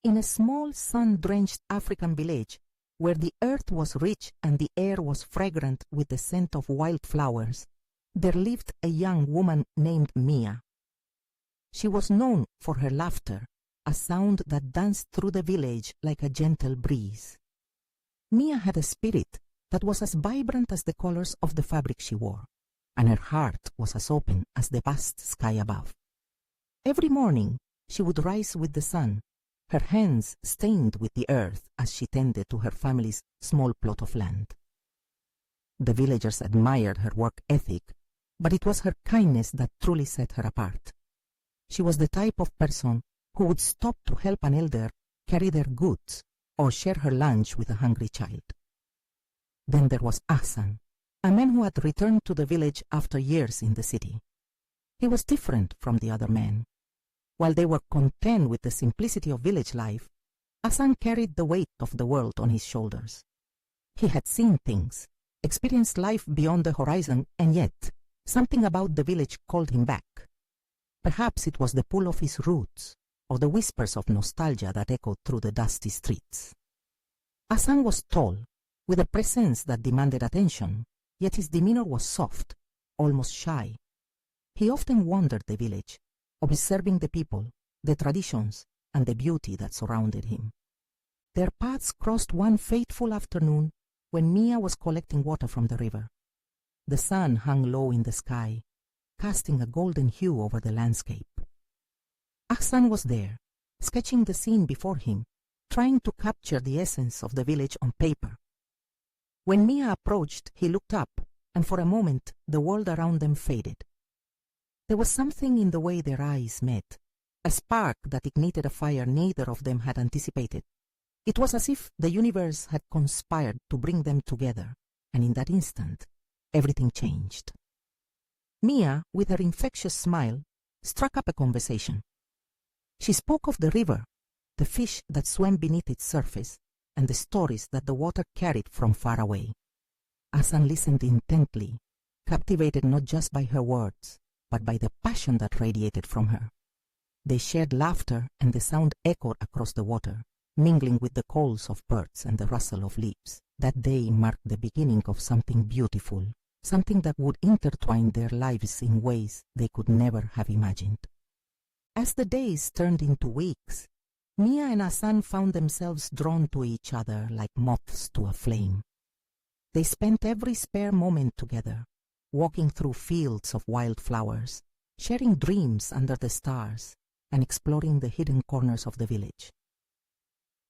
In a small sun-drenched African village, where the earth was rich and the air was fragrant with the scent of wildflowers, there lived a young woman named Mia. She was known for her laughter, a sound that danced through the village like a gentle breeze. Mia had a spirit that was as vibrant as the colors of the fabric she wore, and her heart was as open as the vast sky above. Every morning she would rise with the sun, her hands stained with the earth as she tended to her family's small plot of land. The villagers admired her work ethic, but it was her kindness that truly set her apart. She was the type of person who would stop to help an elder carry their goods or share her lunch with a hungry child. Then there was Ahsan, a man who had returned to the village after years in the city. He was different from the other men. While they were content with the simplicity of village life, Ahsan carried the weight of the world on his shoulders. He had seen things, experienced life beyond the horizon, and yet something about the village called him back. Perhaps it was the pull of his roots, or the whispers of nostalgia that echoed through the dusty streets. Ahsan was tall, with a presence that demanded attention, yet his demeanor was soft, almost shy. He often wandered the village, observing the people, the traditions, and the beauty that surrounded him. Their paths crossed one fateful afternoon when Mia was collecting water from the river. The sun hung low in the sky, casting a golden hue over the landscape. Ahsan was there, sketching the scene before him, trying to capture the essence of the village on paper. When Mia approached, he looked up, and for a moment the world around them faded. There was something in the way their eyes met, a spark that ignited a fire neither of them had anticipated. It was as if the universe had conspired to bring them together, and in that instant, everything changed. Mia, with her infectious smile, struck up a conversation. She spoke of the river, the fish that swam beneath its surface, and the stories that the water carried from far away. Ahsan listened intently, captivated not just by her words, but by the passion that radiated from her. They shared laughter, and the sound echoed across the water, mingling with the calls of birds and the rustle of leaves. That day marked the beginning of something beautiful, something that would intertwine their lives in ways they could never have imagined. As the days turned into weeks, Mia and Ahsan found themselves drawn to each other like moths to a flame. They spent every spare moment together, walking through fields of wildflowers, sharing dreams under the stars, and exploring the hidden corners of the village.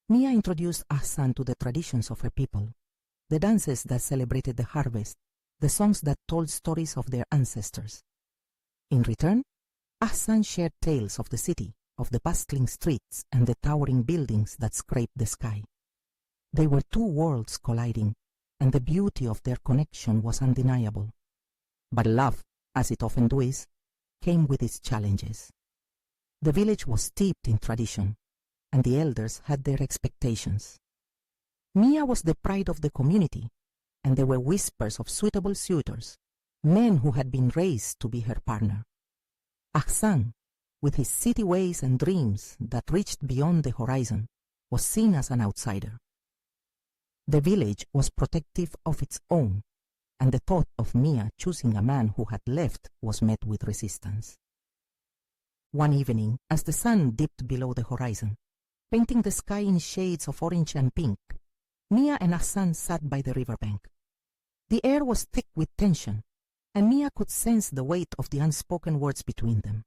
Mia introduced Ahsan to the traditions of her people, the dances that celebrated the harvest, the songs that told stories of their ancestors. In return, Ahsan shared tales of the city, of the bustling streets and the towering buildings that scraped the sky. They were two worlds colliding, and the beauty of their connection was undeniable. But love, as it often does, came with its challenges. The village was steeped in tradition, and the elders had their expectations. Mia was the pride of the community, and there were whispers of suitable suitors, men who had been raised to be her partner. Ahsan, with his city ways and dreams that reached beyond the horizon, was seen as an outsider. The village was protective of its own, and the thought of Mia choosing a man who had left was met with resistance. One evening, as the sun dipped below the horizon, painting the sky in shades of orange and pink, Mia and Ahsan sat by the riverbank. The air was thick with tension, and Mia could sense the weight of the unspoken words between them.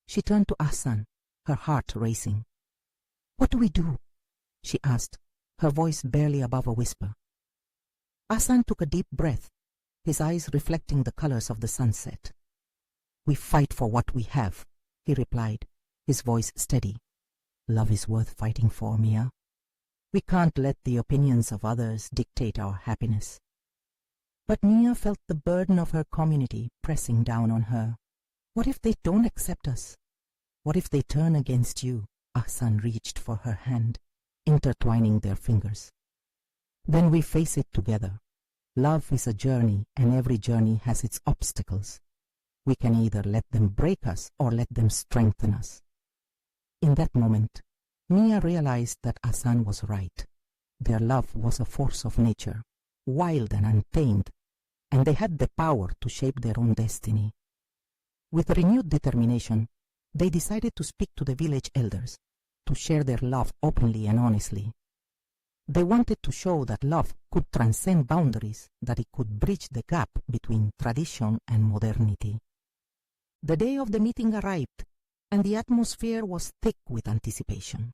She turned to Ahsan, her heart racing. "What do we do?" she asked, her voice barely above a whisper. Ahsan took a deep breath, his eyes reflecting the colors of the sunset. "We fight for what we have," he replied, his voice steady. "Love is worth fighting for, Mia. We can't let the opinions of others dictate our happiness." But Mia felt the burden of her community pressing down on her. "What if they don't accept us? What if they turn against you?" Ahsan reached for her hand, intertwining their fingers. "Then we face it together. Love is a journey, and every journey has its obstacles. We can either let them break us or let them strengthen us." In that moment, Mia realized that Ahsan was right. Their love was a force of nature, wild and untamed, and they had the power to shape their own destiny. With renewed determination, they decided to speak to the village elders, to share their love openly and honestly. They wanted to show that love could transcend boundaries, that it could bridge the gap between tradition and modernity. The day of the meeting arrived, and the atmosphere was thick with anticipation.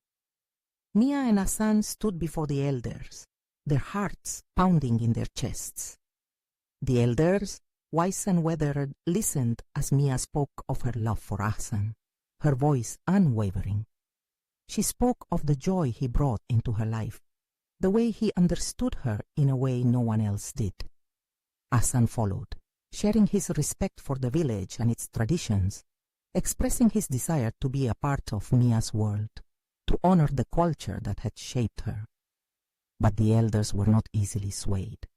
Mia and Ahsan stood before the elders, their hearts pounding in their chests. The elders, wise and weathered, listened as Mia spoke of her love for Ahsan, her voice unwavering. She spoke of the joy he brought into her life, the way he understood her in a way no one else did. Ahsan followed, sharing his respect for the village and its traditions, expressing his desire to be a part of Mia's world, to honor the culture that had shaped her. But the elders were not easily swayed.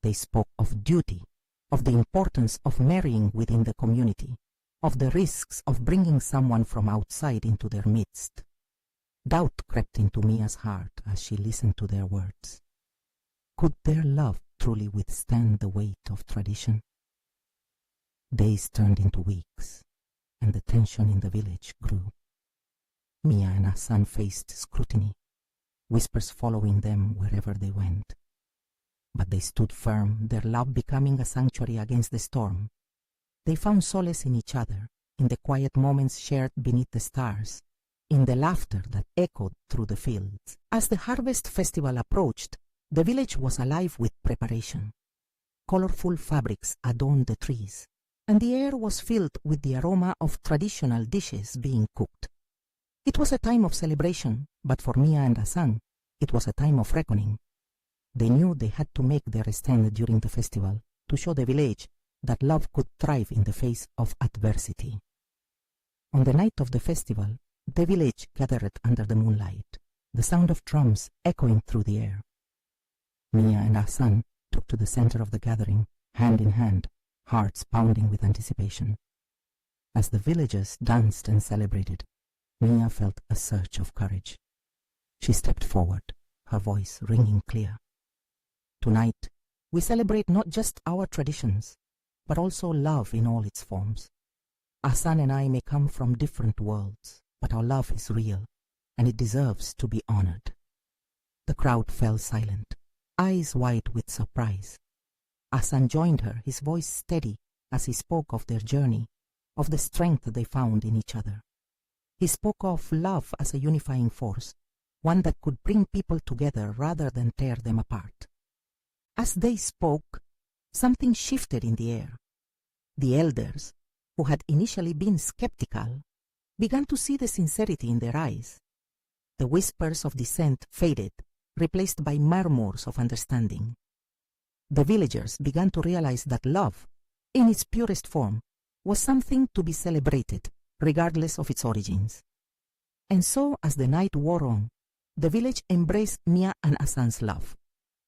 They spoke of duty, of the importance of marrying within the community, of the risks of bringing someone from outside into their midst. Doubt crept into Mia's heart as she listened to their words. Could their love truly withstand the weight of tradition? Days turned into weeks, and the tension in the village grew. Mia and Ahsan faced scrutiny, whispers following them wherever they went. But they stood firm, their love becoming a sanctuary against the storm. They found solace in each other, in the quiet moments shared beneath the stars, in the laughter that echoed through the fields. As the harvest festival approached, the village was alive with preparation. Colorful fabrics adorned the trees, and the air was filled with the aroma of traditional dishes being cooked. It was a time of celebration, but for Mia and Ahsan, it was a time of reckoning. They knew they had to make their stand during the festival to show the village that love could thrive in the face of adversity. On the night of the festival, the village gathered under the moonlight, the sound of drums echoing through the air. Mia and Ahsan took to the center of the gathering, hand in hand, hearts pounding with anticipation. As the villagers danced and celebrated, Mia felt a surge of courage. She stepped forward, her voice ringing clear. Tonight, we celebrate not just our traditions, but also love in all its forms. Ahsan and I may come from different worlds, but our love is real, and it deserves to be honored. The crowd fell silent, eyes wide with surprise. Ahsan joined her, his voice steady as he spoke of their journey, of the strength they found in each other. He spoke of love as a unifying force, one that could bring people together rather than tear them apart. As they spoke, something shifted in the air. The elders, who had initially been skeptical, began to see the sincerity in their eyes. The whispers of dissent faded, replaced by murmurs of understanding. The villagers began to realize that love, in its purest form, was something to be celebrated, regardless of its origins. And so, as the night wore on, the village embraced Mia and Ahsan's love.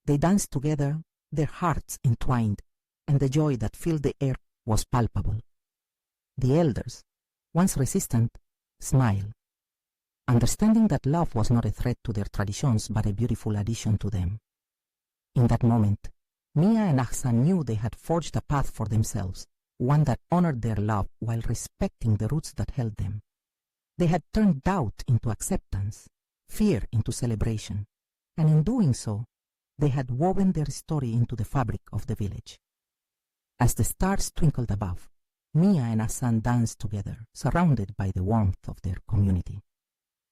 They danced together, their hearts entwined, and the joy that filled the air was palpable. The elders, once resistant, smiled, understanding that love was not a threat to their traditions but a beautiful addition to them. In that moment, Mia and Ahsan knew they had forged a path for themselves, one that honored their love while respecting the roots that held them. They had turned doubt into acceptance, fear into celebration, and in doing so, they had woven their story into the fabric of the village. As the stars twinkled above, Mia and Ahsan danced together, surrounded by the warmth of their community.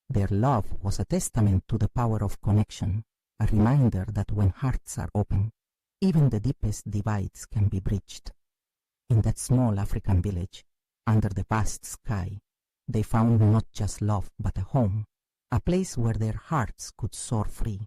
Their love was a testament to the power of connection, a reminder that when hearts are open, even the deepest divides can be bridged. In that small African village, under the vast sky, they found not just love but a home, a place where their hearts could soar free.